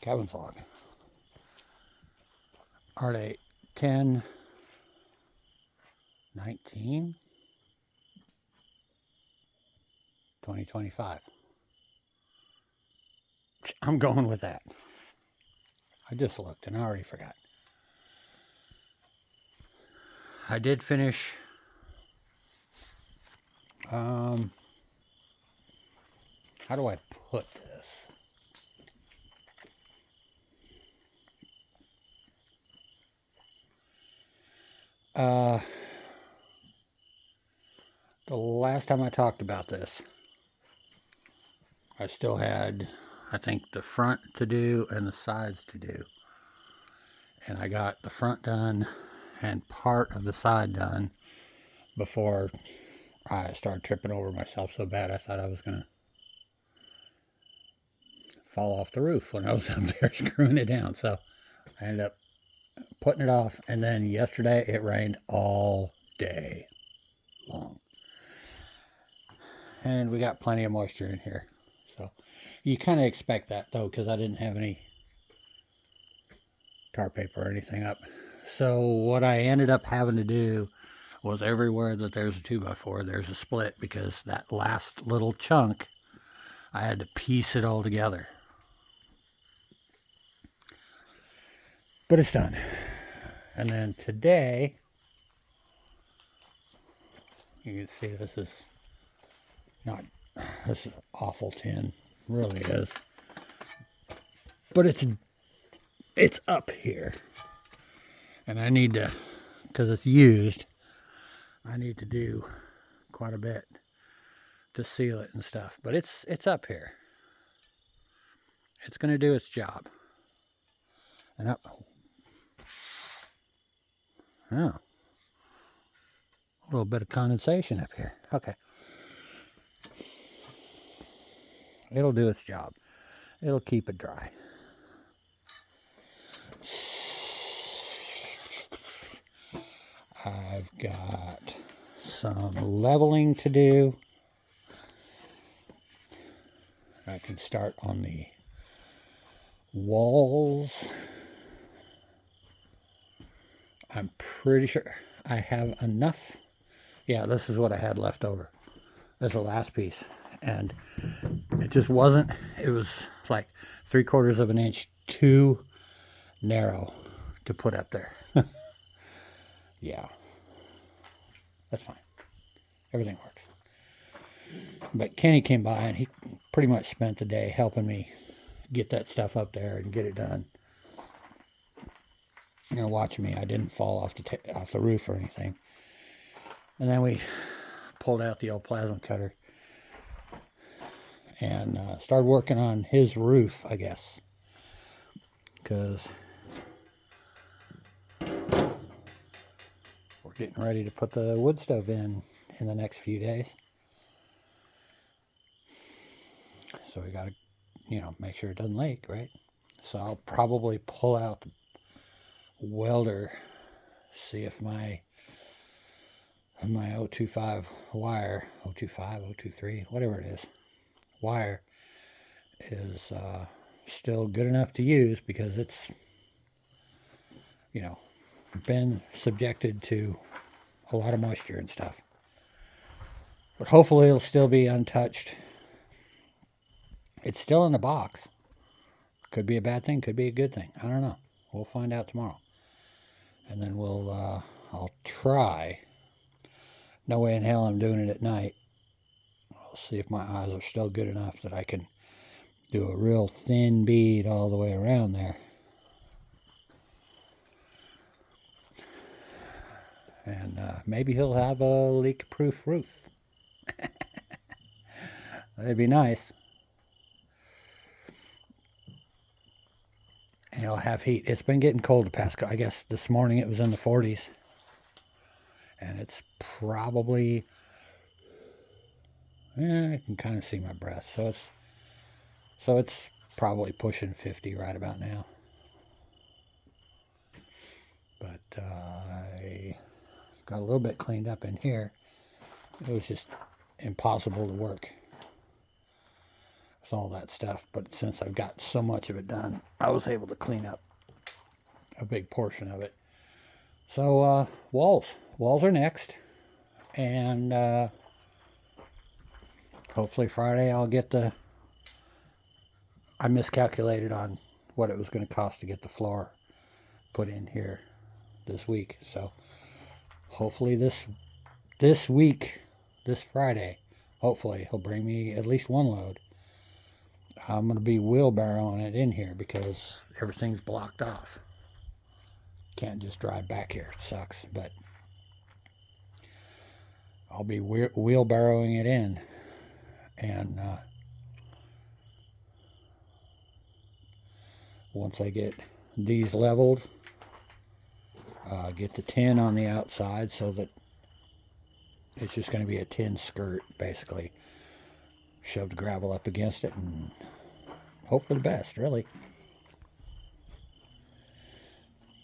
cabin's log. Ourdate 10 19 2025. I'm going with that. I just looked and I already forgot. I did finish how do I put this? The last time I talked about this, I still had, I think, the front to do and the sides to do. And I got the front done and part of the side done before I started tripping over myself so bad I thought I was going to fall off the roof when I was up there screwing it down. So I ended up putting it off. And then yesterday it rained all day long. And we got plenty of moisture in here. So you kind of expect that though, because I didn't have any tar paper or anything up. So what I ended up having to do was everywhere that there's a 2x4, there's a split, because that last little chunk, I had to piece it all together. But it's done. And then today, you can see this is awful tin, really is. But it's up here. And I need to, because it's used, I need to do quite a bit to seal it and stuff. But it's up here. It's going to do its job. And up. Oh. A little bit of condensation up here. Okay. It'll do its job. It'll keep it dry. I've got some leveling to do. I can start on the walls. I'm pretty sure I have enough. Yeah, this is what I had left over. This is the last piece. And it just wasn't, it was like 3/4 of an inch too narrow to put up there. Yeah. That's fine. Everything works. But Kenny came by and he pretty much spent the day helping me get that stuff up there and get it done. You know, watching me, I didn't fall off the roof or anything. And then we pulled out the old plasma cutter and started working on his roof, I guess. Because we're getting ready to put the wood stove in the next few days. So we got to, make sure it doesn't leak, right? So I'll probably pull out the welder, see if my 025 wire, 025, 023, whatever it is, wire is still good enough to use, because it's, been subjected to a lot of moisture and stuff. But hopefully it'll still be untouched. It's still in the box. Could be a bad thing, could be a good thing. I don't know. We'll find out tomorrow. And then I'll try. No way in hell I'm doing it at night. I'll see if my eyes are still good enough that I can do a real thin bead all the way around there. And maybe he'll have a leak-proof roof. That'd be nice. And he'll have heat. It's been getting cold the past, I guess this morning it was in the 40s. And it's probably, I can kind of see my breath. So it's probably pushing 50 right about now. But I got a little bit cleaned up in here. It was just impossible to work. with all that stuff. But since I've got so much of it done, I was able to clean up a big portion of it. So walls are next, and hopefully Friday I'll get the. I miscalculated on what it was going to cost to get the floor put in here this week. So hopefully this week, this Friday, hopefully he'll bring me at least one load. I'm going to be wheelbarrowing it in here because everything's blocked off. Can't just drive back here. It sucks, but I'll be wheelbarrowing it in, and once I get these leveled, get the tin on the outside so that it's just going to be a tin skirt, basically. Shove the gravel up against it and hope for the best, really.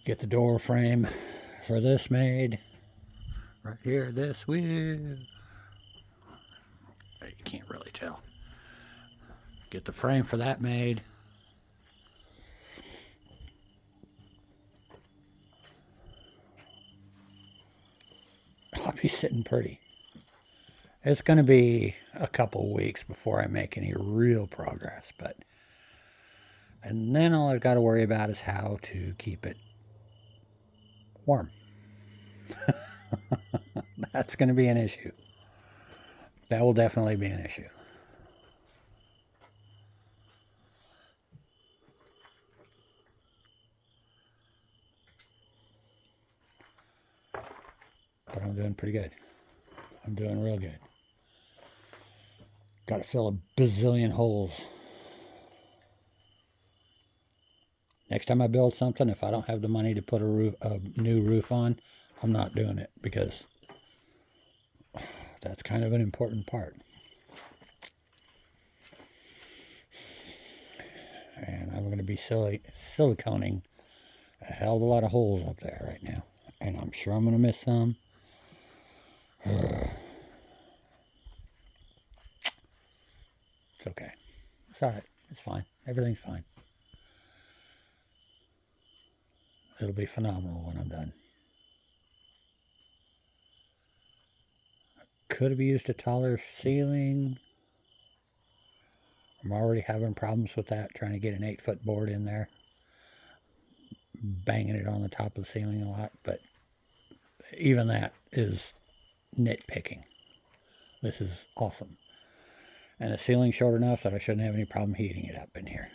Get the door frame for this made. Right here, this wheel. You can't really tell. Get the frame for that made. I'll be sitting pretty. It's going to be a couple weeks before I make any real progress, and then all I've got to worry about is how to keep it warm. That's going to be an issue. That will definitely be an issue. But I'm doing pretty good. I'm doing real good. Got to fill a bazillion holes. Next time I build something, if I don't have the money to put a new roof on, I'm not doing it, because that's kind of an important part. And I'm going to be siliconing a hell of a lot of holes up there right now. And I'm sure I'm going to miss some. It's okay. It's alright. It's fine. Everything's fine. It'll be phenomenal when I'm done. Could have used a taller ceiling. I'm already having problems with that, trying to get an 8-foot board in there. Banging it on the top of the ceiling a lot, but even that is nitpicking. This is awesome. And the ceiling's short enough that I shouldn't have any problem heating it up in here.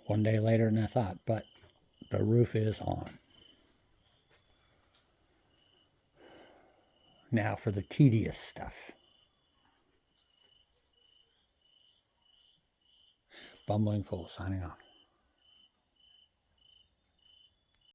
One day later than I thought, but the roof is on. Now for the tedious stuff. Bumbling Fool signing off.